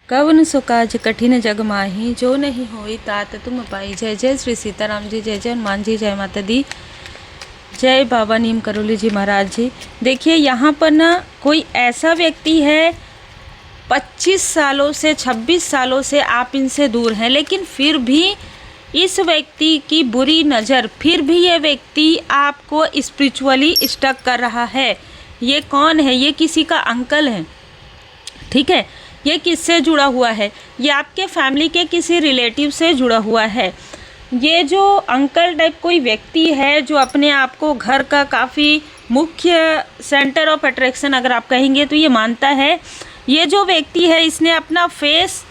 कवन सो काज कठिन जग माही, जो नहीं होई तात तुम पाई। जय जय श्री सीताराम जी, जय जय हनुमान जी, जय माता दी, जय बाबा नीम करोली जी महाराज जी। देखिए यहाँ पर ना कोई ऐसा व्यक्ति है 25 सालों से 26 सालों से आप इनसे दूर हैं, लेकिन फिर भी इस व्यक्ति की बुरी नज़र, फिर भी ये व्यक्ति आपको स्पिरिचुअली स्टक कर रहा है। ये कौन है? ये किसी का अंकल है, ठीक है। ये किससे जुड़ा हुआ है? ये आपके फैमिली के किसी रिलेटिव से जुड़ा हुआ है। ये जो अंकल टाइप कोई व्यक्ति है जो अपने आप को घर का काफ़ी मुख्य सेंटर ऑफ अट्रैक्शन अगर आप कहेंगे तो ये मानता है। ये जो व्यक्ति है इसने अपना फेस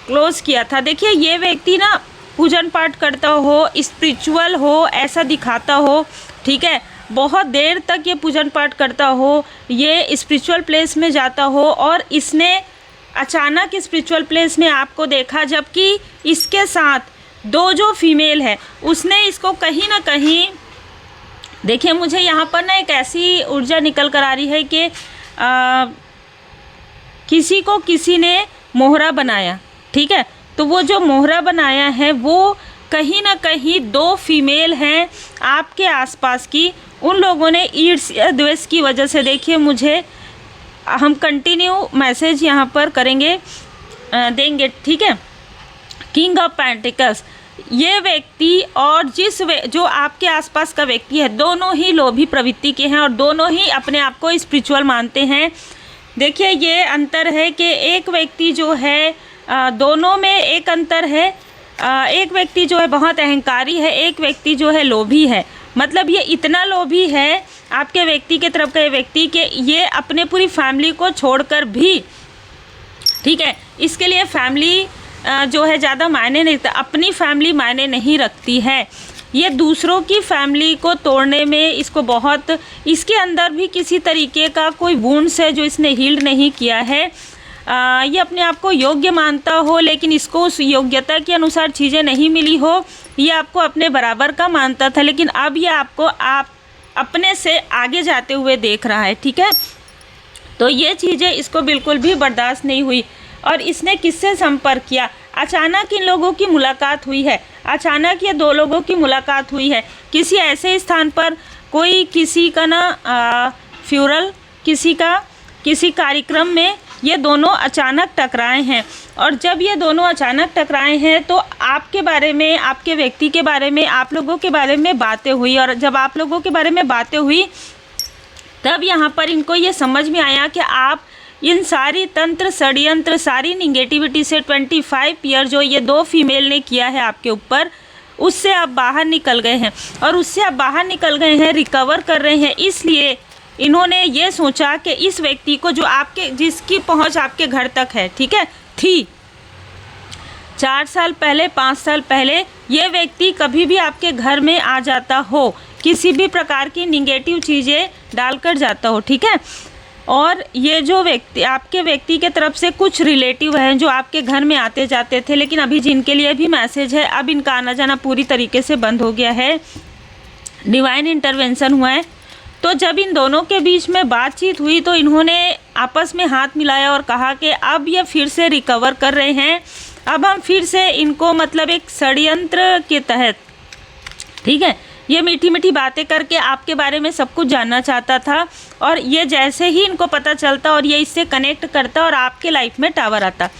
क्लोज किया था। देखिए ये व्यक्ति ना पूजन पाठ करता हो, स्पिरिचुअल हो, ऐसा दिखाता हो, ठीक है। बहुत देर तक ये पूजन पाठ करता हो, ये स्पिरिचुअल प्लेस में जाता हो, और इसने अचानक स्पिरिचुअल प्लेस में आपको देखा, जबकि इसके साथ दो जो फीमेल है उसने इसको कहीं ना कहीं, देखिए मुझे यहाँ पर ना एक ऐसी ऊर्जा निकल कर आ रही है कि किसी को किसी ने मोहरा बनाया, ठीक है। तो वो जो मोहरा बनाया है वो कहीं ना कहीं दो फीमेल हैं आपके आसपास की, उन लोगों ने ईर्ष्या द्वेष की वजह से, देखिए मुझे, हम कंटिन्यू मैसेज यहाँ पर करेंगे, देंगे, ठीक है। किंग ऑफ पेंटिकल्स, ये व्यक्ति और जो आपके आसपास का व्यक्ति है, दोनों ही लोभी प्रवृत्ति के हैं और दोनों ही अपने आप को स्पिरिचुअल मानते हैं। देखिए ये अंतर है कि एक व्यक्ति जो है, दोनों में एक अंतर है। एक व्यक्ति जो है बहुत अहंकारी है, एक व्यक्ति जो है लोभी है। मतलब ये इतना लोभी है आपके व्यक्ति के तरफ का ये व्यक्ति कि ये अपने पूरी फैमिली को छोड़कर भी, ठीक है, इसके लिए फैमिली जो है ज़्यादा मायने नहीं रखता, अपनी फैमिली मायने नहीं रखती है। ये दूसरों की फैमिली को तोड़ने में इसको बहुत, इसके अंदर भी किसी तरीके का कोई वुंड्स है जो इसने हील्ड नहीं किया है। ये अपने आप को योग्य मानता हो, लेकिन इसको उस योग्यता के अनुसार चीज़ें नहीं मिली हो। ये आपको अपने बराबर का मानता था, लेकिन अब ये आपको आप अपने से आगे जाते हुए देख रहा है, ठीक है। तो ये चीज़ें इसको बिल्कुल भी बर्दाश्त नहीं हुई, और इसने किससे संपर्क किया? अचानक इन लोगों की मुलाकात हुई है, अचानक ये दो लोगों की मुलाकात हुई है किसी ऐसे स्थान पर, कोई किसी का ना फ्यूरल, किसी कार्यक्रम में ये दोनों अचानक टकराए हैं। और जब ये दोनों अचानक टकराए हैं तो आपके बारे में, आपके व्यक्ति के बारे में, आप लोगों के बारे में बातें हुई, और जब आप लोगों के बारे में बातें हुई तब यहाँ पर इनको ये समझ में आया कि आप इन सारी तंत्र षड्यंत्र, सारी निगेटिविटी से 25 ईयर जो ये दो फीमेल ने किया है आपके ऊपर, उससे आप बाहर निकल गए हैं, और उससे आप बाहर निकल गए हैं, रिकवर कर रहे हैं। इसलिए इन्होंने ये सोचा कि इस व्यक्ति को, जो आपके, जिसकी पहुंच आपके घर तक है, ठीक है, थी 4 साल पहले, 5 साल पहले, ये व्यक्ति कभी भी आपके घर में आ जाता हो, किसी भी प्रकार की निगेटिव चीज़ें डालकर जाता हो, ठीक है। और ये जो व्यक्ति, आपके व्यक्ति के तरफ से कुछ रिलेटिव हैं जो आपके घर में आते जाते थे, लेकिन अभी जिनके लिए भी मैसेज है, अब इनका आना जाना पूरी तरीके से बंद हो गया है, डिवाइन इंटरवेंशन हुआ है। तो जब इन दोनों के बीच में बातचीत हुई तो इन्होंने आपस में हाथ मिलाया और कहा कि अब ये फिर से रिकवर कर रहे हैं, अब हम फिर से इनको, मतलब एक षड्यंत्र के तहत, ठीक है, ये मीठी मीठी बातें करके आपके बारे में सब कुछ जानना चाहता था, और ये जैसे ही इनको पता चलता और ये इससे कनेक्ट करता और आपके लाइफ में टावर आता।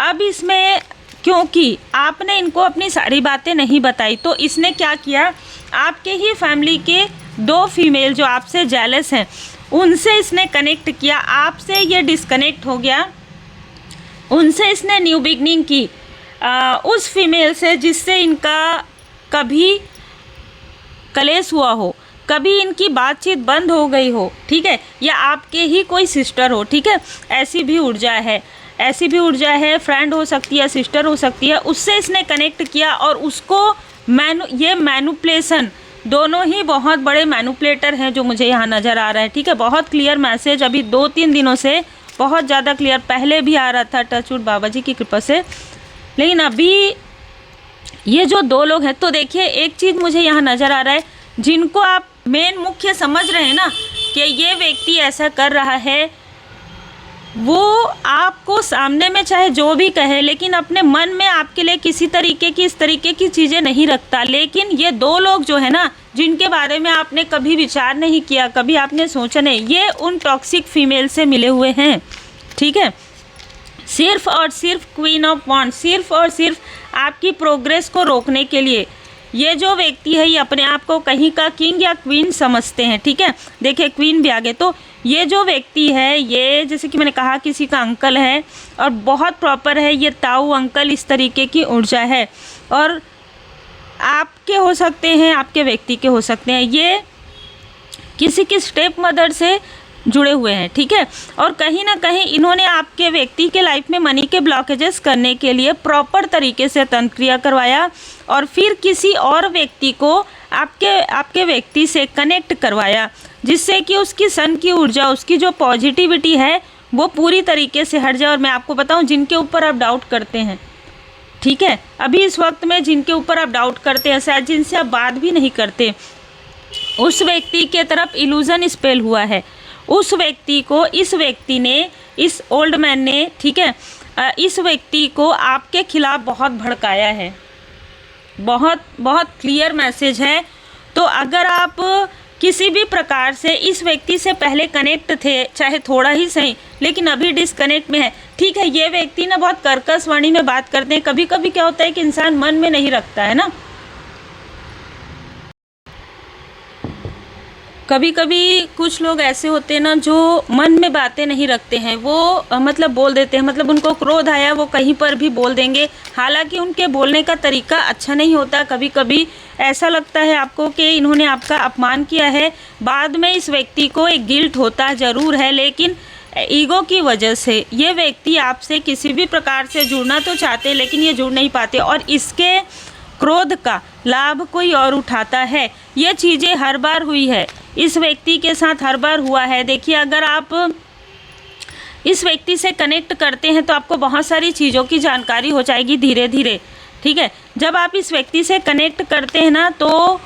अब इसमें क्योंकि आपने इनको अपनी सारी बातें नहीं बताई, तो इसने क्या किया, आपके ही फैमिली के दो फीमेल जो आपसे जेलस हैं उनसे इसने कनेक्ट किया, आपसे ये डिस्कनेक्ट हो गया, उनसे इसने न्यू बिगनिंग की, उस फीमेल से जिससे इनका कभी कलेश हुआ हो, कभी इनकी बातचीत बंद हो गई हो, ठीक है, या आपके ही कोई सिस्टर हो, ठीक है, ऐसी भी ऊर्जा है, ऐसी भी ऊर्जा है, फ्रेंड हो सकती है, सिस्टर हो सकती है, उससे इसने कनेक्ट किया, और उसको ये मैनुपुलेशन, दोनों ही बहुत बड़े मैनुपुलेटर हैं जो मुझे यहाँ नज़र आ रहा है, ठीक है। बहुत क्लियर मैसेज अभी 2-3 दिनों से बहुत ज़्यादा क्लियर, पहले भी आ रहा था टचवुड बाबा जी की कृपा से, लेकिन अभी ये जो दो लोग हैं, तो देखिए एक चीज़ मुझे यहाँ नज़र आ रहा है, जिनको आप मेन मुख्य समझ रहे हैं ना कि ये व्यक्ति ऐसा कर रहा है, वो आपको सामने में चाहे जो भी कहे, लेकिन अपने मन में आपके लिए किसी तरीके की इस तरीके की चीज़ें नहीं रखता। लेकिन ये दो लोग जो है ना, जिनके बारे में आपने कभी विचार नहीं किया, कभी आपने सोचा नहीं, ये उन टॉक्सिक फीमेल से मिले हुए हैं, ठीक है। सिर्फ और सिर्फ क्वीन ऑफ वॉन्ड, सिर्फ और सिर्फ आपकी प्रोग्रेस को रोकने के लिए ये जो व्यक्ति है, ये अपने आप को कहीं का किंग या क्वीन समझते हैं, ठीक है। देखिए क्वीन भी आगे, तो ये जो व्यक्ति है, ये जैसे कि मैंने कहा किसी का अंकल है और बहुत प्रॉपर है, ये ताऊ अंकल इस तरीके की ऊर्जा है, और आपके हो सकते हैं, आपके व्यक्ति के हो सकते हैं, ये किसी की स्टेप मदर से जुड़े हुए हैं, ठीक है। और कहीं ना कहीं इन्होंने आपके व्यक्ति के लाइफ में मनी के ब्लॉकेजेस करने के लिए प्रॉपर तरीके से तंत्र क्रिया करवाया, और फिर किसी और व्यक्ति को आपके व्यक्ति से कनेक्ट करवाया, जिससे कि उसकी सन की ऊर्जा, उसकी जो पॉजिटिविटी है वो पूरी तरीके से हट जाए। और मैं आपको बताऊं, जिनके ऊपर आप डाउट करते हैं, ठीक है, अभी इस वक्त में जिनके ऊपर आप डाउट करते हैं, शायद जिनसे आप बात भी नहीं करते, उस व्यक्ति के तरफ इल्यूजन स्पेल हुआ है। उस व्यक्ति को इस व्यक्ति ने, इस ओल्ड मैन ने, ठीक है, इस व्यक्ति को आपके खिलाफ बहुत भड़काया है। बहुत बहुत क्लियर मैसेज है। तो अगर आप किसी भी प्रकार से इस व्यक्ति से पहले कनेक्ट थे, चाहे थोड़ा ही सही, लेकिन अभी डिस्कनेक्ट में है, ठीक है। ये व्यक्ति ना बहुत कर्कश वाणी में बात करते हैं। कभी कभी क्या होता है कि इंसान मन में नहीं रखता है ना, कभी कभी कुछ लोग ऐसे होते हैं ना जो मन में बातें नहीं रखते हैं, वो मतलब बोल देते हैं, मतलब उनको क्रोध आया वो कहीं पर भी बोल देंगे, हालांकि उनके बोलने का तरीका अच्छा नहीं होता। कभी कभी ऐसा लगता है आपको कि इन्होंने आपका अपमान किया है, बाद में इस व्यक्ति को एक गिल्ट होता ज़रूर है, लेकिन ईगो की वजह से ये व्यक्ति आपसे किसी भी प्रकार से जुड़ना तो चाहते, लेकिन ये जुड़ नहीं पाते, और इसके क्रोध का लाभ कोई और उठाता है। ये चीज़ें हर बार हुई है, इस व्यक्ति के साथ हर बार हुआ है। देखिए अगर आप इस व्यक्ति से कनेक्ट करते हैं तो आपको बहुत सारी चीज़ों की जानकारी हो जाएगी धीरे धीरे, ठीक है। जब आप इस व्यक्ति से कनेक्ट करते हैं ना, तो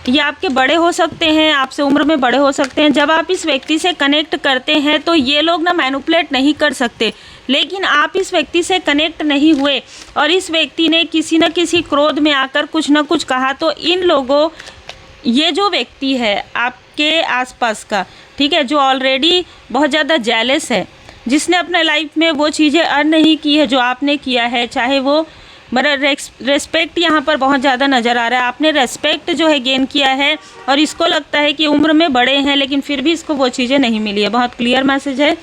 ये आपके बड़े हो सकते हैं, आपसे उम्र में बड़े हो सकते हैं। जब आप इस व्यक्ति से कनेक्ट करते हैं तो ये लोग ना मैनिपुलेट नहीं कर सकते, लेकिन आप इस व्यक्ति से कनेक्ट नहीं हुए और इस व्यक्ति ने किसी न किसी क्रोध में आकर कुछ न कुछ कहा, तो इन लोगों, ये जो व्यक्ति है आपके आसपास का, ठीक है, जो ऑलरेडी बहुत ज़्यादा जेलस है, जिसने अपने लाइफ में वो चीज़ें अर्न नहीं की है जो आपने किया है, चाहे वो मेरा रेस्पेक्ट यहाँ पर बहुत ज़्यादा नज़र आ रहा है, आपने रेस्पेक्ट जो है गेन किया है, और इसको लगता है कि उम्र में बड़े हैं लेकिन फिर भी इसको वो चीज़ें नहीं मिली है। बहुत क्लियर मैसेज है।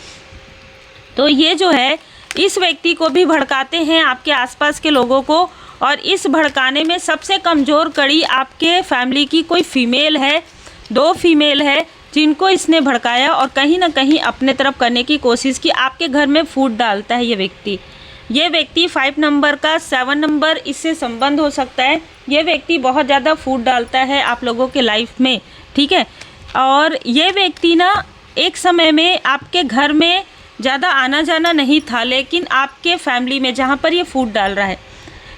तो ये जो है इस व्यक्ति को भी भड़काते हैं, आपके आसपास के लोगों को, और इस भड़काने में सबसे कमज़ोर कड़ी आपके फैमिली की कोई फीमेल है, 2 फीमेल है जिनको इसने भड़काया और कहीं ना कहीं अपने तरफ करने की कोशिश की। आपके घर में फूट डालता है ये व्यक्ति 5 नंबर का 7 नंबर इससे संबंध हो सकता है। ये व्यक्ति बहुत ज़्यादा फूट डालता है आप लोगों के लाइफ में, ठीक है। और ये व्यक्ति ना एक समय में आपके घर में ज़्यादा आना जाना नहीं था, लेकिन आपके फैमिली में जहाँ पर ये फूट डाल रहा है,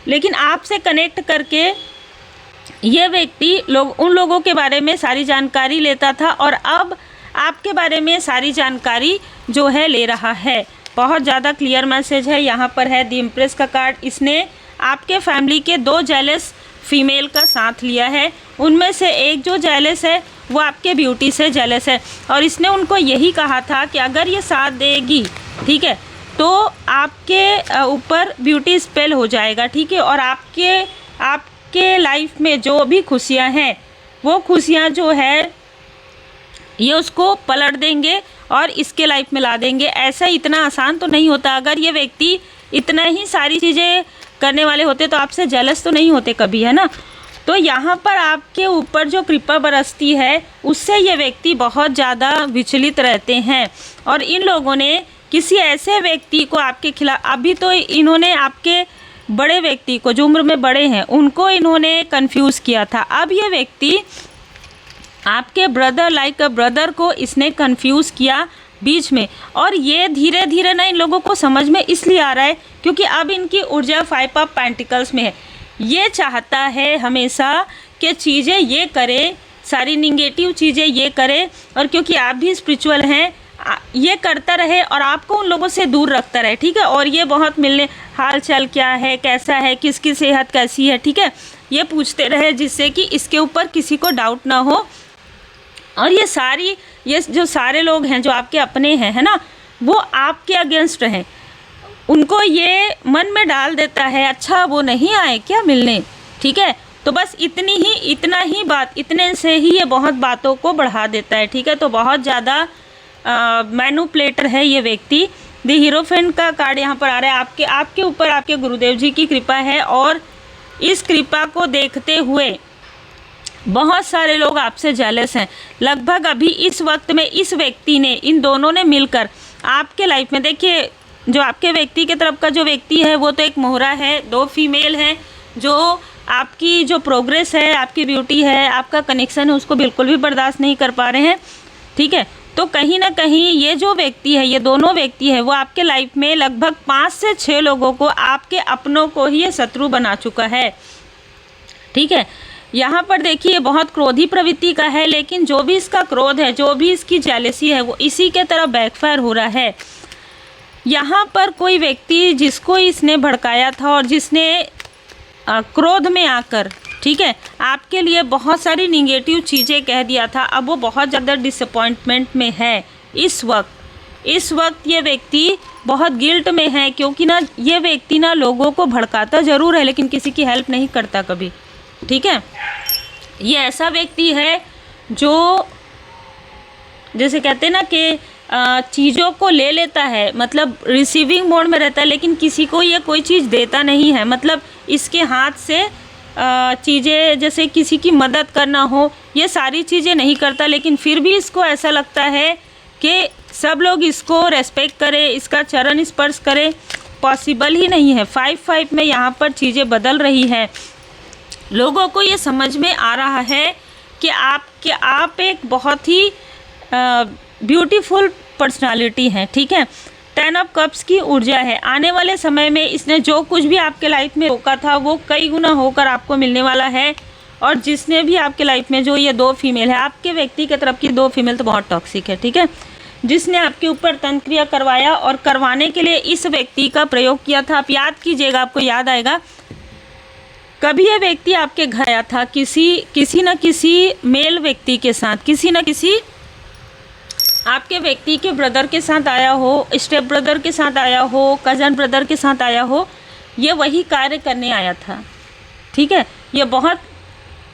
लेकिन आपसे कनेक्ट करके ये व्यक्ति उन लोगों के बारे में सारी जानकारी लेता था, और अब आपके बारे में सारी जानकारी जो है ले रहा है। बहुत ज़्यादा क्लियर मैसेज है। यहाँ पर है द इम्प्रेस का कार्ड। इसने आपके फैमिली के 2 जेलस फीमेल का साथ लिया है, उनमें से एक जो जेलस है वो आपके ब्यूटी से जेलस है, और इसने उनको यही कहा था कि अगर ये साथ देगी, ठीक है, तो आपके ऊपर ब्यूटी स्पेल हो जाएगा, ठीक है, और आपके लाइफ में जो भी खुशियाँ हैं वो खुशियाँ जो है ये उसको पलट देंगे और इसके लाइफ में ला देंगे। ऐसा इतना आसान तो नहीं होता। अगर ये व्यक्ति इतना ही सारी चीज़ें करने वाले होते तो आपसे जेलस तो नहीं होते कभी, है ना। तो यहाँ पर आपके ऊपर जो कृपा बरसती है उससे ये व्यक्ति बहुत ज़्यादा विचलित रहते हैं, और इन लोगों ने किसी ऐसे व्यक्ति को आपके खिलाफ, अभी तो इन्होंने आपके बड़े व्यक्ति को जो उम्र में बड़े हैं उनको इन्होंने कंफ्यूज किया था, अब ये व्यक्ति आपके ब्रदर लाइक अ ब्रदर को इसने कंफ्यूज किया बीच में, और ये धीरे धीरे ना इन लोगों को समझ में इसलिए आ रहा है क्योंकि अब इनकी ऊर्जा 5 ऑफ पेंटिकल्स में है। ये चाहता है हमेशा कि चीज़ें ये करे, सारी निगेटिव चीज़ें ये करे, और क्योंकि आप भी स्पिरिचुअल हैं, ये करता रहे और आपको उन लोगों से दूर रखता रहे, ठीक है। और ये बहुत मिलने, हाल चाल क्या है, कैसा है, किसकी सेहत कैसी है, ठीक है, ये पूछते रहे, जिससे कि इसके ऊपर किसी को डाउट ना हो। और ये जो सारे लोग हैं जो आपके अपने हैं, है ना, वो आपके अगेंस्ट हैं, उनको ये मन में डाल देता है, अच्छा वो नहीं आए क्या मिलने, ठीक है। तो बस इतना ही बात, इतने से ही ये बहुत बातों को बढ़ा देता है, ठीक है। तो बहुत ज़्यादा मैनिपुलेटर है ये व्यक्ति। द हीरोफेंट का कार्ड यहाँ पर आ रहा है, आपके ऊपर आपके गुरुदेव जी की कृपा है, और इस कृपा को देखते हुए बहुत सारे लोग आपसे जेलस हैं। लगभग अभी इस वक्त में इस व्यक्ति ने, इन दोनों ने मिलकर आपके लाइफ में, देखिए जो आपके व्यक्ति के तरफ का जो व्यक्ति है वो तो एक मोहरा है, 2 फीमेल हैं जो आपकी जो प्रोग्रेस है, आपकी ब्यूटी है, आपका कनेक्शन है, उसको बिल्कुल भी बर्दाश्त नहीं कर पा रहे हैं, ठीक है। तो कहीं ना कहीं ये जो व्यक्ति है, ये दोनों व्यक्ति है, वो आपके लाइफ में लगभग 5 से 6 लोगों को, आपके अपनों को ही ये शत्रु बना चुका है, ठीक है। यहाँ पर देखिए बहुत क्रोधी प्रवृत्ति का है, लेकिन जो भी इसका क्रोध है, जो भी इसकी जेलसी है, वो इसी के तरफ बैकफायर हो रहा है। यहाँ पर कोई व्यक्ति जिसको इसने भड़काया था और जिसने क्रोध में आकर, ठीक है, आपके लिए बहुत सारी निगेटिव चीज़ें कह दिया था, अब वो बहुत ज़्यादा डिसअपॉइंटमेंट में है इस वक्त ये व्यक्ति बहुत गिल्ट में है, क्योंकि ना ये व्यक्ति ना लोगों को भड़काता ज़रूर है, लेकिन किसी की हेल्प नहीं करता कभी, ठीक है। ये ऐसा व्यक्ति है जो, जैसे कहते हैं ना कि चीज़ों को ले लेता है, मतलब रिसीविंग मोड में रहता है, लेकिन किसी को ये कोई चीज़ देता नहीं है। मतलब इसके हाथ से चीज़ें, जैसे किसी की मदद करना हो, ये सारी चीज़ें नहीं करता, लेकिन फिर भी इसको ऐसा लगता है कि सब लोग इसको रेस्पेक्ट करें, इसका चरण स्पर्श करें, पॉसिबल ही नहीं है। 5-5 में यहाँ पर चीज़ें बदल रही है। लोगों को ये समझ में आ रहा है कि आप एक बहुत ही ब्यूटीफुल पर्सनालिटी हैं, ठीक है। 10 ऑफ कप्स की ऊर्जा है। आने वाले समय में इसने जो कुछ भी आपके लाइफ में रोका था वो कई गुना होकर आपको मिलने वाला है। और जिसने भी आपके लाइफ में, जो ये 2 फीमेल है, आपके व्यक्ति की तरफ की 2 फीमेल तो बहुत टॉक्सिक है, ठीक है, जिसने आपके ऊपर तंत्र क्रिया करवाया और करवाने के लिए इस व्यक्ति का प्रयोग किया था। आप याद कीजिएगा, आपको याद आएगा, कभी ये व्यक्ति आपके घर आया था, किसी न किसी मेल व्यक्ति के साथ, किसी न किसी आपके व्यक्ति के ब्रदर के साथ आया हो, स्टेप ब्रदर के साथ आया हो, कज़न ब्रदर के साथ आया हो, ये वही कार्य करने आया था, ठीक है। ये बहुत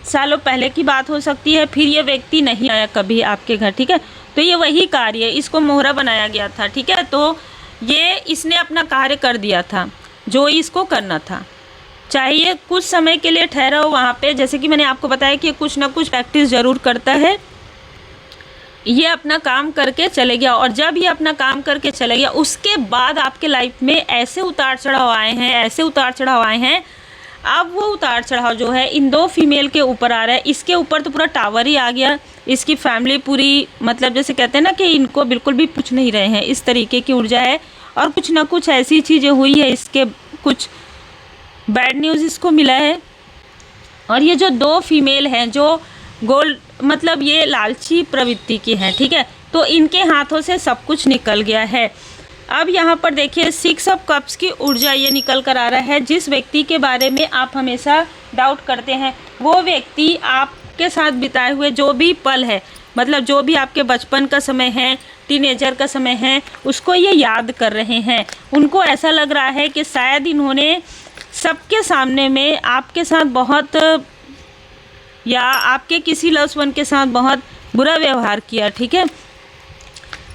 सालों पहले की बात हो सकती है, फिर ये व्यक्ति नहीं आया कभी आपके घर, ठीक है। तो ये वही कार्य, इसको मोहरा बनाया गया था, ठीक है। तो ये इसने अपना कार्य कर दिया था जो इसको करना था, चाहे ये कुछ समय के लिए ठहरा हो वहाँ पे। जैसे कि मैंने आपको बताया कि कुछ ना कुछ प्रैक्टिस ज़रूर करता है। ये अपना काम करके चले गया, और जब ये अपना काम करके चले गया, उसके बाद आपके लाइफ में ऐसे उतार चढ़ाव आए हैं, अब वो उतार चढ़ाव जो है इन 2 फीमेल के ऊपर आ रहा है। इसके ऊपर तो पूरा टावर ही आ गया, इसकी फैमिली पूरी, मतलब जैसे कहते हैं ना कि इनको बिल्कुल भी पूछ नहीं रहे हैं, इस तरीके की ऊर्जा है। और कुछ ना कुछ ऐसी चीज़ें हुई है, इसके कुछ बैड न्यूज़ इसको मिला है। और ये जो 2 फीमेल हैं जो गोल्ड, मतलब ये लालची प्रवृत्ति की हैं, ठीक है, तो इनके हाथों से सब कुछ निकल गया है। अब यहाँ पर देखिए 6 ऑफ कप्स की ऊर्जा ये निकल कर आ रहा है। जिस व्यक्ति के बारे में आप हमेशा डाउट करते हैं, वो व्यक्ति आपके साथ बिताए हुए जो भी पल है, मतलब जो भी आपके बचपन का समय है, टीनेजर का समय है, उसको ये याद कर रहे हैं। उनको ऐसा लग रहा है कि शायद इन्होंने सबके सामने में आपके साथ बहुत, या आपके किसी लव्ड वन के साथ बहुत बुरा व्यवहार किया, ठीक है।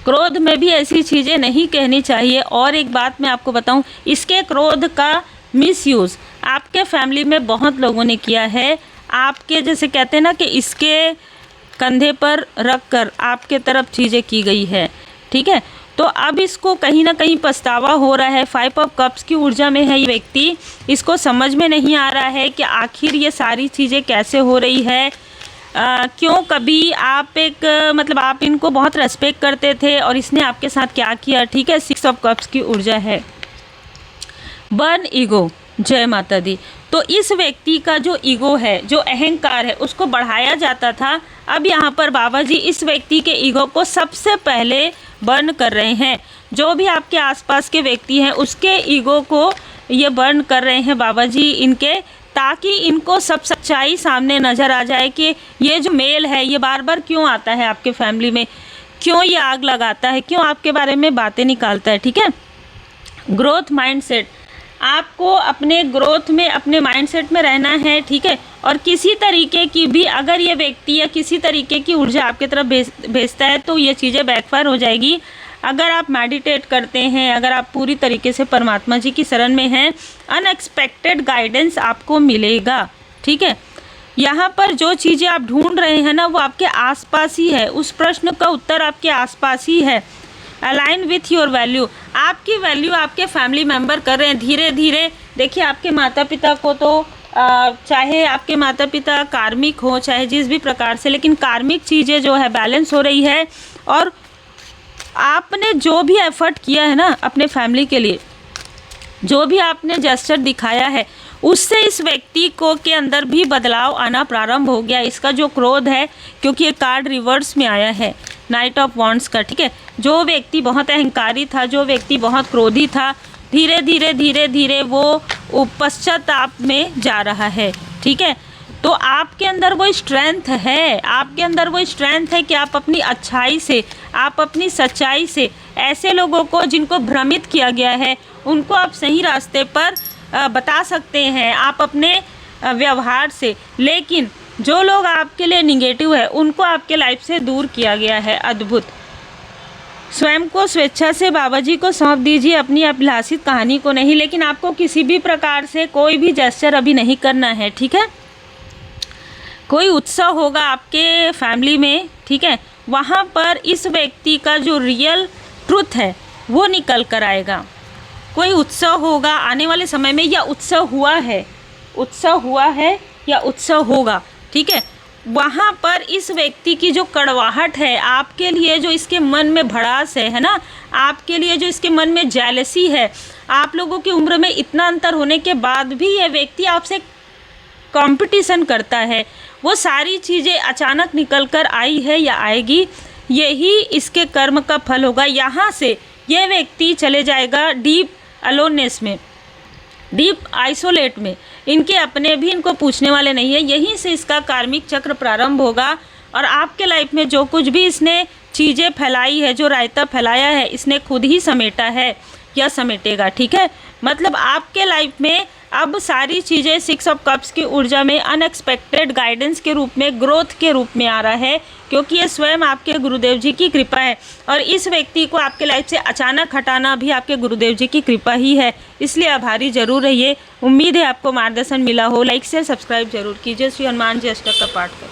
क्रोध में भी ऐसी चीज़ें नहीं कहनी चाहिए। और एक बात मैं आपको बताऊं, इसके क्रोध का मिसयूज़ आपके फैमिली में बहुत लोगों ने किया है। आपके, जैसे कहते हैं ना कि इसके कंधे पर रख कर आपके तरफ चीज़ें की गई है, ठीक है। तो अब इसको कहीं ना कहीं पछतावा हो रहा है। 5 ऑफ कप्स की ऊर्जा में है ये व्यक्ति, इसको समझ में नहीं आ रहा है कि आखिर ये सारी चीज़ें कैसे हो रही है, क्यों। कभी आप मतलब आप इनको बहुत रेस्पेक्ट करते थे और इसने आपके साथ क्या किया, ठीक है। 6 ऑफ कप्स की ऊर्जा है। बर्न ईगो, जय माता दी। तो इस व्यक्ति का जो ईगो है, जो अहंकार है, उसको बढ़ाया जाता था। अब यहाँ पर बाबा जी इस व्यक्ति के ईगो को सबसे पहले बर्न कर रहे हैं। जो भी आपके आसपास के व्यक्ति हैं उसके ईगो को ये बर्न कर रहे हैं बाबा जी इनके, ताकि इनको सब सच्चाई सामने नज़र आ जाए कि ये जो मेल है ये बार बार क्यों आता है आपके फैमिली में, क्यों ये आग लगाता है, क्यों आपके बारे में बातें निकालता है। ठीक है, ग्रोथ माइंडसेट, आपको अपने ग्रोथ में, अपने माइंडसेट में रहना है। ठीक है, और किसी तरीके की भी अगर ये व्यक्ति या किसी तरीके की ऊर्जा आपकी तरफ भेजता है तो ये चीज़ें बैकफायर हो जाएगी। अगर आप मेडिटेट करते हैं, अगर आप पूरी तरीके से परमात्मा जी की शरण में हैं, अनएक्सपेक्टेड गाइडेंस आपको मिलेगा। ठीक है, यहाँ पर जो चीज़ें आप ढूंढ रहे हैं ना वो आपके आसपास ही है, उस प्रश्न का उत्तर आपके आसपास ही है। अलाइन विथ योर वैल्यू, आपकी वैल्यू आपके फैमिली मेम्बर कर रहे हैं धीरे धीरे। देखिए आपके माता पिता को तो चाहे आपके माता पिता कार्मिक हो, चाहे जिस भी प्रकार से, लेकिन कार्मिक चीज़ें जो है बैलेंस हो रही है। और आपने जो भी एफर्ट किया है ना अपने फैमिली के लिए, जो भी आपने जेस्चर दिखाया है, उससे इस व्यक्ति को के अंदर भी बदलाव आना प्रारंभ हो गया। इसका जो क्रोध है, क्योंकि ये कार्ड रिवर्स में आया है नाइट ऑफ वॉन्ड्स का। ठीक है, जो व्यक्ति बहुत अहंकारी था, जो व्यक्ति बहुत क्रोधी था, धीरे धीरे धीरे धीरे वो पश्चाताप में जा रहा है। ठीक है, तो आपके अंदर वो स्ट्रेंथ है, आपके अंदर वो स्ट्रेंथ है कि आप अपनी अच्छाई से, आप अपनी सच्चाई से ऐसे लोगों को जिनको भ्रमित किया गया है उनको आप सही रास्ते पर बता सकते हैं, आप अपने व्यवहार से। लेकिन जो लोग आपके लिए निगेटिव है उनको आपके लाइफ से दूर किया गया है। अद्भुत। स्वयं को स्वेच्छा से बाबा जी को सौंप दीजिए, अपनी अभिलाषित कहानी को नहीं। लेकिन आपको किसी भी प्रकार से कोई भी जेस्चर अभी नहीं करना है। ठीक है, कोई उत्सव होगा आपके फैमिली में, ठीक है, वहाँ पर इस व्यक्ति का जो रियल ट्रुथ है वो निकल कर आएगा। कोई उत्सव होगा आने वाले समय में, या उत्सव हुआ है, उत्सव हुआ है या उत्सव होगा। ठीक है, वहाँ पर इस व्यक्ति की जो कड़वाहट है आपके लिए, जो इसके मन में भड़ास है ना, आपके लिए जो इसके मन में जेलसी है, आप लोगों की उम्र में इतना अंतर होने के बाद भी ये व्यक्ति आपसे कंपटीशन करता है, वो सारी चीज़ें अचानक निकल कर आई है या आएगी, यही इसके कर्म का फल होगा। यहाँ से ये व्यक्ति चले जाएगा डीप अलोननेस में, डीप आइसोलेट में। इनके अपने भी इनको पूछने वाले नहीं है। यहीं से इसका कार्मिक चक्र प्रारंभ होगा और आपके लाइफ में जो कुछ भी इसने चीज़ें फैलाई है, जो रायता फैलाया है, इसने खुद ही समेटा है या समेटेगा। ठीक है, मतलब आपके लाइफ में अब सारी चीज़ें 6 ऑफ कप्स की ऊर्जा में अनएक्सपेक्टेड गाइडेंस के रूप में, ग्रोथ के रूप में आ रहा है, क्योंकि ये स्वयं आपके गुरुदेव जी की कृपा है। और इस व्यक्ति को आपके लाइफ से अचानक हटाना भी आपके गुरुदेव जी की कृपा ही है, इसलिए आभारी जरूर रहिए। उम्मीद है आपको मार्गदर्शन मिला हो। लाइक से सब्सक्राइब जरूर कीजिए। श्री हनुमान जी अष्टक का पाठ करें।